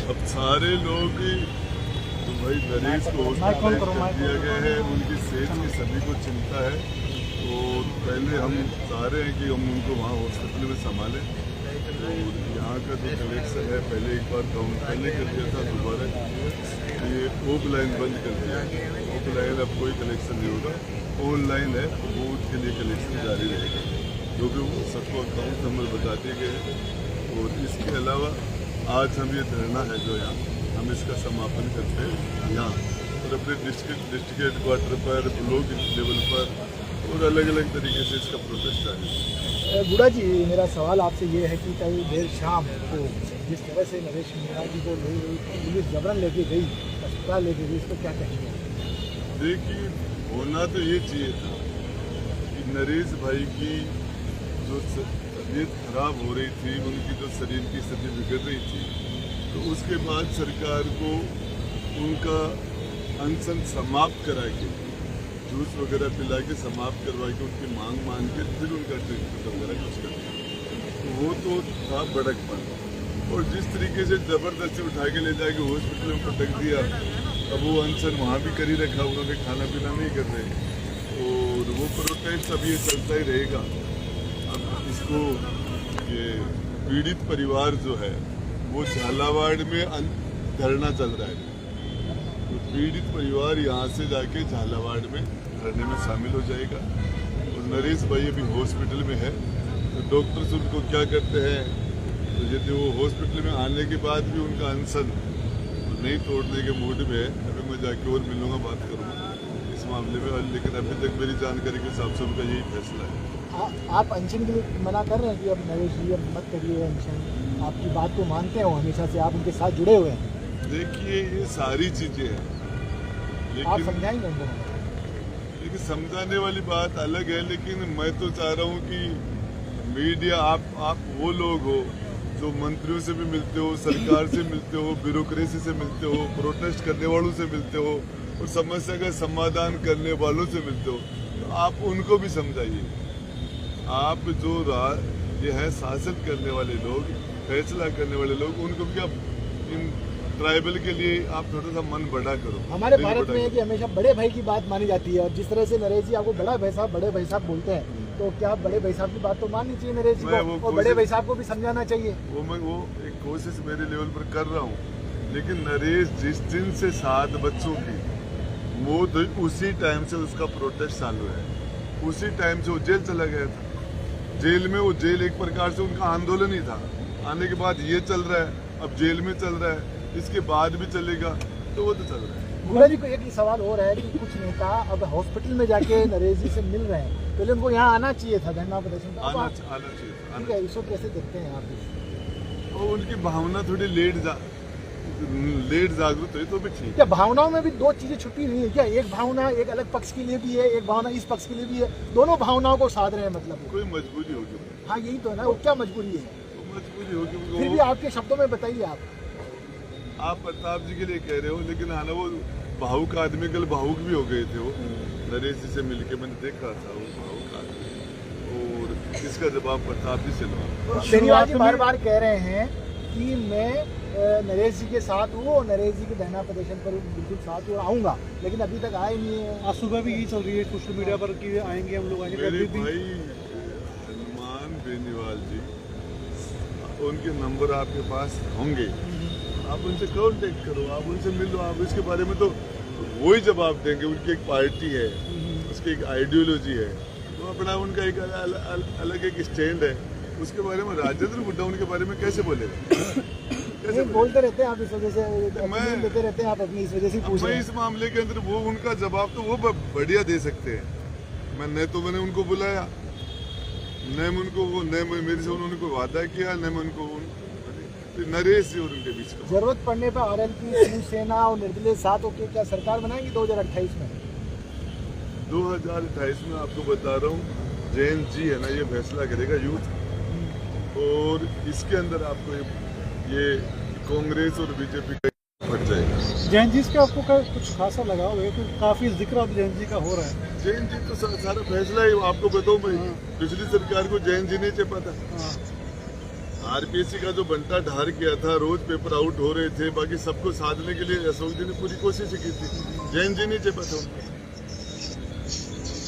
अब सारे लोग तो भाई नरेश को हॉस्पिटलाइज कर दिया गया है, उनकी सेहत की सभी को चिंता है। तो पहले हम चाह रहे हैं कि हम उनको वहाँ हॉस्पिटल में संभालें। तो यहाँ का जो कलेक्शन है पहले एक बार काउंट पहले कर दिया था, दोबारा ये ओप लाइन बंद कर दिया। ओप लाइन अब कोई कलेक्शन नहीं होगा, ऑनलाइन है वो उसके लिए कलेक्शन जारी रहेगा, जो भी सबको अकाउंट नंबर बता दिए गए हैं। और इसके अलावा आज हम ये धरना है जो यहाँ हम इसका समापन करते हैं यहाँ और अपने डिस्ट्रिक्ट हेडक्वार्टर पर, ब्लॉक लेवल पर और अलग अलग तरीके से इसका प्रोटेस्ट जारी है। गुड़ा जी, मेरा सवाल आपसे ये है कि कल देर शाम को जिस तरह से नरेश मीणा जी को पुलिस जबरन लेके गई, अस्पताल लेके गई, इसको क्या कहेंगे? देखिए, होना तो ये चाहिए था कि नरेश भाई की जो तबीयत खराब हो रही थी, उनकी जो शरीर की स्थिति बिगड़ रही थी, तो उसके बाद सरकार को उनका अनशन समाप्त करा के, जूस वगैरह पिला के समाप्त करवा के, उनकी मांग मान के फिर उनका ट्रीटमेंट वगैरह कुछ करना, तो वो तो था बड़कपन। और जिस तरीके से जबरदस्ती उठा के ले जाके हॉस्पिटल में पटक दिया, अब वो अनशन वहाँ भी कर ही रखा, उन्होंने खाना पीना नहीं कर रहे और वो प्रोटेस्ट अब ये चलता ही रहेगा। अब इसको ये पीड़ित परिवार जो है वो झालावाड़ में धरना चल रहा है, तो पीड़ित परिवार यहाँ से जाके झालावाड़ में धरने में शामिल हो जाएगा। और नरेश भाई अभी हॉस्पिटल में है, तो डॉक्टर्स उनको क्या करते हैं, तो यदि वो हॉस्पिटल में आने के बाद भी उनका अनशन नहीं तोड़ने के मूड में है, अभी मैं जाके और मिलूंगा, बात करूँगा इस मामले में। लेकिन अभी तक मेरी जानकारी के हिसाब से उनका यही फैसला है। आप अनशन के लिए मना कर रहे हैं कि अब नरेश जी अब मत करिए अनशन, आपकी बात को मानते हैं, हमेशा से आप उनके साथ जुड़े हुए हैं? देखिए, ये सारी चीजें हैं, आप समझाएंगे उनको? लेकिन समझाने वाली बात अलग है, लेकिन मैं तो चाह रहा हूँ कि मीडिया, आप वो लोग हो जो मंत्रियों से भी मिलते हो, सरकार से मिलते हो, ब्यूरोक्रेसी से मिलते हो, प्रोटेस्ट करने वालों से मिलते हो और समस्या का समाधान करने वालों से मिलते हो, तो आप उनको भी समझाइए। आप जो ये है शासन करने वाले लोग, फैसला करने वाले लोग, उनको क्या इन ट्राइबल के लिए आप थोड़ा सा मन बड़ा करो। हमारे भारत में है कि हमेशा बड़े भाई की बात मानी जाती है, और जिस तरह से नरेश जी आपको बड़े भाई साहब बोलते हैं, तो क्या बड़े भाई साहब की बात तो माननी चाहिए नरेश जी को, और बड़े भाई साहब को भी समझाना चाहिए? वो एक कोशिश मेरे लेवल पर कर रहा हूँ, लेकिन नरेश जिस दिन से 7 बच्चों की मौत हुई, उसी टाइम से उसका प्रोटेस्ट चालू है, उसी टाइम से वो जेल चला गया था। जेल में वो जेल एक प्रकार से उनका आंदोलन ही था, आने के बाद ये चल रहा है, अब जेल में चल रहा है, इसके बाद भी चलेगा, तो वो तो चल रहा है। गुड़ा जी को एक ही सवाल हो रहा है कि कुछ नेता अब हॉस्पिटल में जाके नरेश जी से मिल रहे हैं, पहले उनको यहाँ आना चाहिए था धरना प्रदर्शन, आना चाहिए। ठीक है, इसको कैसे देखते हैं आप? और उनकी भावना थोड़ी लेट जागरूक हुई तो भी ठीक। क्या भावनाओं में भी दो चीजें छुपी हुई है क्या? एक भावना एक अलग पक्ष के लिए भी है, एक भावना इस पक्ष के लिए भी है, दोनों भावनाओं को साध रहे हैं, मतलब कोई मजबूरी होगी। हाँ, यही तो है ना, वो क्या मजबूरी है? मजबूरी होगी, फिर भी आपके शब्दों में बताइए। आप प्रताप जी के लिए कह रहे हो, लेकिन हाँ ना, वो भावुक आदमी कल भावुक भी हो गए थे। वो नरेश जी से मिलके मैंने देखा था, वो भावुक आदमी, और इसका जवाब प्रताप जी से लो। श्रीनिवास जी बार बार कह रहे हैं कि मैं नरेश जी के साथ हूँ और नरेश जी के धरना प्रदर्शन पर बिल्कुल साथ आऊँगा, लेकिन अभी तक आए नहीं है। आज सुबह भी यही चल रही है सोशल मीडिया पर कि आएंगे, हम लोग आएंगे। मेरे भाई हनुमान बेनीवाल जी, उनके नंबर आपके पास होंगे, आप उनसे कांटेक्ट करो, आप उनसे मिलो, आप इसके बारे में तो वही जवाब देंगे। उनकी एक पार्टी है, उसकी एक आइडियोलॉजी है, तो अपना उनका एक अलग एक स्टैंड है, उसके बारे में राजेंद्र हुड्डा उनके बारे में कैसे बोलेगा? कैसे बोलते रहते हैं आप, इस वजह से देते रहते हैं आप अपनी, इस वजह से पूछ रहे हैं। इस मामले के अंदर वो उनका जवाब तो वो बढ़िया दे सकते हैं। मैंने उनको बुलाया, न मेरे से उन्होंने कोई वादा किया, न मैं उनको नरेश जी और उनके बीच का। जरूरत पड़ने पर आरएलपी, शिवसेना और निर्दलीय साथ होकर क्या सरकार बनाएंगी 2028 में? 2028 में आपको बता रहा हूँ, जैन जी है ना, ये फैसला करेगा यूथ, और इसके अंदर आपको ये कांग्रेस और बीजेपी का फट जाएगा। जैन जी का आपको कुछ खासा लगाव है, तो काफी जिक्र अब जैन जी का हो रहा है। जैन जी तो सारा फैसला है, आपको बताऊं मैं, पिछली सरकार को जैन जी नहीं चेपा था, आरपीएससी का जो बंटा ढार किया था, रोज पेपर आउट हो रहे थे, बाकी सबको साधने के लिए अशोक जी ने पूरी कोशिश की थी। जैन जी नहीं चेपा था उनको।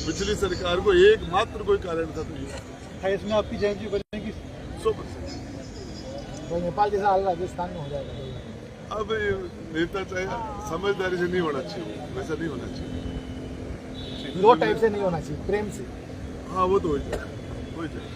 पिछली सरकार को एकमात्र कोई कारण था तो ये 28 में आपकी जयंती बनेगी 100%। तो नेपाल जैसा हाल राजस्थान में हो जाएगा। अब ये नेता चाहे समझदारी से नहीं होना चाहिए, वैसा नहीं होना चाहिए। हीरो टाइप से नहीं होना चाहिए, प्रेम से। हाँ वो तो हो जाए, हो जाए।